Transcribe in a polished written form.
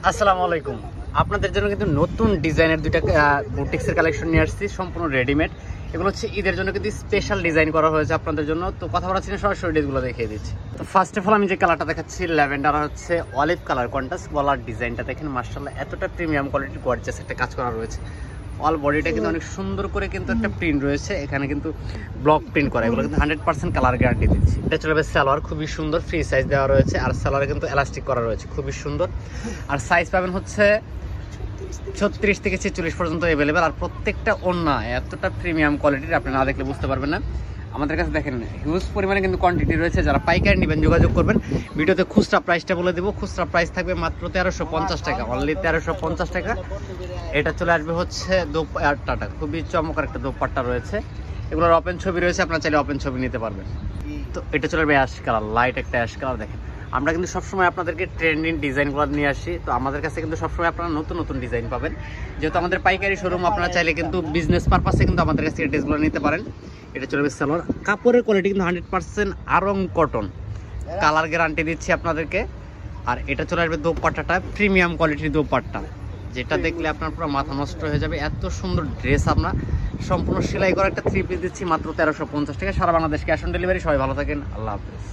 আসসালামু আলাইকুম। আপনাদের জন্য কিন্তু নতুন ডিজাইনের দুইটা বুটিক্সের কালেকশন নিয়ে আসছি, সম্পূর্ণ রেডিমেড। এগুলো হচ্ছে ঈদের জন্য কিন্তু স্পেশাল ডিজাইন করা হয়েছে আপনাদের জন্য। তো কথা বলা ছিল, সরাসরি ড্রেসগুলো দেখিয়ে দিচ্ছি। তো ফার্স্ট অফ অল আমি যে কালারটা দেখাচ্ছি ল্যাভেন্ডার হচ্ছে অলিভ কালার, কন্ট্রাস্ট গলার ডিজাইনটা দেখেন মাশাআল্লাহ, এতটা প্রিমিয়াম কোয়ালিটির গর্জিয়াস একটা কাজ করা রয়েছে। অল বডিটা কিন্তু অনেক সুন্দর করে কিন্তু একটা প্রিন্ট রয়েছে, এখানে কিন্তু ব্লক প্রিন্ট করা, এগুলো কিন্তু 100% কালার গ্যারান্টি দিচ্ছি। এটা চলে যাবে সালোয়ার, খুবই সুন্দর ফ্রি সাইজ দেওয়া রয়েছে, আর সালোয়ারে কিন্তু এলাস্টিক করা রয়েছে, খুবই সুন্দর। আর সাইজ পাবেন হচ্ছে 36 থেকে 46 পর্যন্ত অ্যাভেলেবেল। আর প্রত্যেকটা ওড়না এতটা প্রিমিয়াম কোয়ালিটির, আপনি না দেখলে বুঝতে পারবেন না। আমাদের কাছে দেখেন হিউজ পরিমাণে কিন্তু কোয়ান্টিটি রয়েছে, যারা পাইকারি নেবেন যোগাযোগ করবেন। ভিডিওতে খুচরা প্রাইসটা বলে দেবো, খুচরা প্রাইস থাকবে মাত্র 1350 টাকা, অনলি 1350 টাকা। এটা চলে আসবে হচ্ছে দোপাট্টাটা, খুবই চমৎকার একটা দোপাট্টা রয়েছে, এগুলোর ওপেন ছবি রয়েছে, আপনার চাইলে ওপেন ছবি নিতে পারবেন। তো এটা চলে আসবে অ্যাশ কালার, লাইট একটা অ্যাশ কালার। দেখেন আমরা কিন্তু সবসময় আপনাদেরকে ট্রেন্ডিং ডিজাইনগুলো নিয়ে আসি, তো আমাদের কাছে কিন্তু সবসময় আপনারা নতুন নতুন ডিজাইন পাবেন। যেহেতু আমাদের পাইকারি শোরুম, আপনারা চাইলে কিন্তু বিজনেস পারপাসে কিন্তু আমাদের কাছে এই ড্রেসগুলো নিতে পারেন। এটা চলে আসবে সালোয়ার, কাপড়ের কোয়ালিটি কিন্তু 100% আরং কটন, কালার গ্যারান্টি দিচ্ছি আপনাদেরকে। আর এটা চলে আসবে দোপাট্টাটা, প্রিমিয়াম কোয়ালিটির দোপাট্টা, যেটা দেখলে আপনার পুরো মাথা নষ্ট হয়ে যাবে। এত সুন্দর ড্রেস, আমরা সম্পূর্ণ সেলাই করা একটা 3 পিস দিচ্ছি মাত্র 1350 টাকা, সারা বাংলাদেশ ক্যাশ অন ডেলিভারি। সবাই ভালো থাকেন, আল্লাহ হাফেজ।